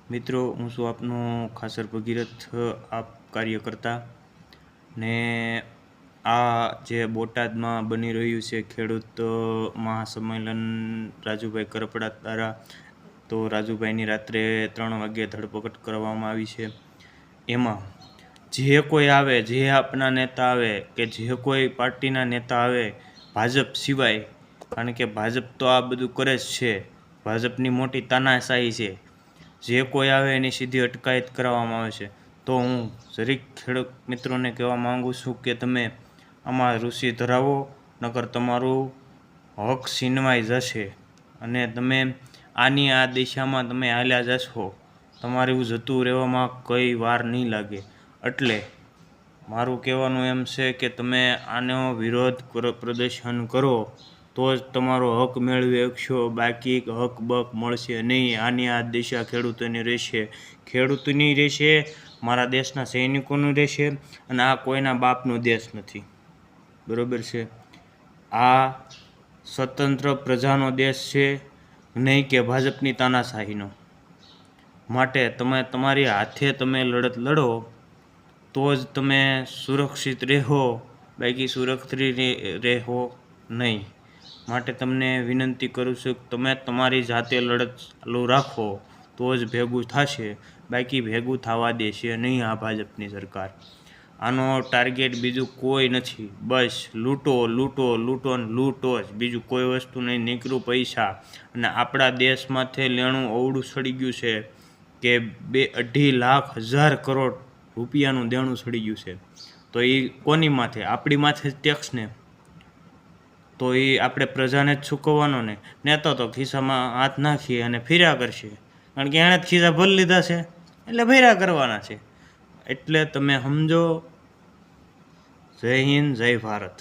મિત્રો, હું છું આપનો ખાસર ભગીરથ આપ કાર્યકર્તા ને આ જે બોટાદમાં બની રહ્યું છે ખેડૂત મહાસંમેલન રાજુભાઈ કરપડા દ્વારા, તો રાજુભાઈની રાત્રે 3 વાગ્યે ધરપકડ કરવામાં આવી છે. એમાં જે કોઈ આવે, જે આપના નેતા આવે કે જે કોઈ પાર્ટીના નેતા આવે ભાજપ સિવાય, કારણ કે ભાજપ તો આ બધું કરે જ છે, ભાજપની મોટી તાનાશાહી છે, જે કોઈ આવે એની સીધી અટકાયત કરવામાં આવે છે. તો હું જરીક ખેડૂત મિત્રોને કહેવા માગું છું કે તમે આમાં રુચિ ધરાવો, નકર તમારું હક છીનવાઈ જશે અને તમે આની આ દિશામાં તમે હાલ્યા જશો, તમારું જતું રહેવામાં કંઈ વાર નહીં લાગે. એટલે મારું કહેવાનું એમ છે કે તમે આનો વિરોધ પ્રદર્શન કરો તો જ તમારો હક મેળવી શકશો, બાકી હક બક મળશે નહીં. આની આ દિશા ખેડૂતોની રહેશે, ખેડૂતની રહેશે, મારા દેશના સૈનિકોનું રહેશે, અને આ કોઈના બાપનો દેશ નથી, બરાબર છે. આ સ્વતંત્ર પ્રજાનો દેશ છે, નહીં કે ભાજપની તાનાશાહીનો. માટે તમે તમારી હાથે તમે લડત લડો તો જ તમે સુરક્ષિત રહો, બાકી સુરક્ષિત રહો નહીં. માટે તમને વિનંતી કરું છું કે તમે તમારી જાતે લડત ચાલુ રાખો તો જ ભેગું થશે, બાકી ભેગું થવા દેશે નહીં આ ભાજપની સરકાર. આનો ટાર્ગેટ બીજું કોઈ નથી, બસ લૂંટો લૂંટો લૂંટો ને લૂંટો જ, બીજું કોઈ વસ્તુ નહીં. નીકળું પૈસા અને આપણા દેશમાંથી લેણું અવળું સડી ગયું છે કે 2-2.5 લાખ હજાર કરોડ રૂપિયાનું દેણું સડી ગયું છે. તો એ કોની માથે? આપણી માથે જ ટેક્સ ને. તો એ આપણે પ્રજાને જ ચૂકવવાનો ને. નેતા તો ખિસ્સામાં હાથ નાખી અને ફર્યા કરશે, કારણ કે એણે જ ખિસ્સા ભરી લીધા છે એટલે ફર્યા કરવાના છે. એટલે તમે સમજો. જય હિન્દ, જય ભારત.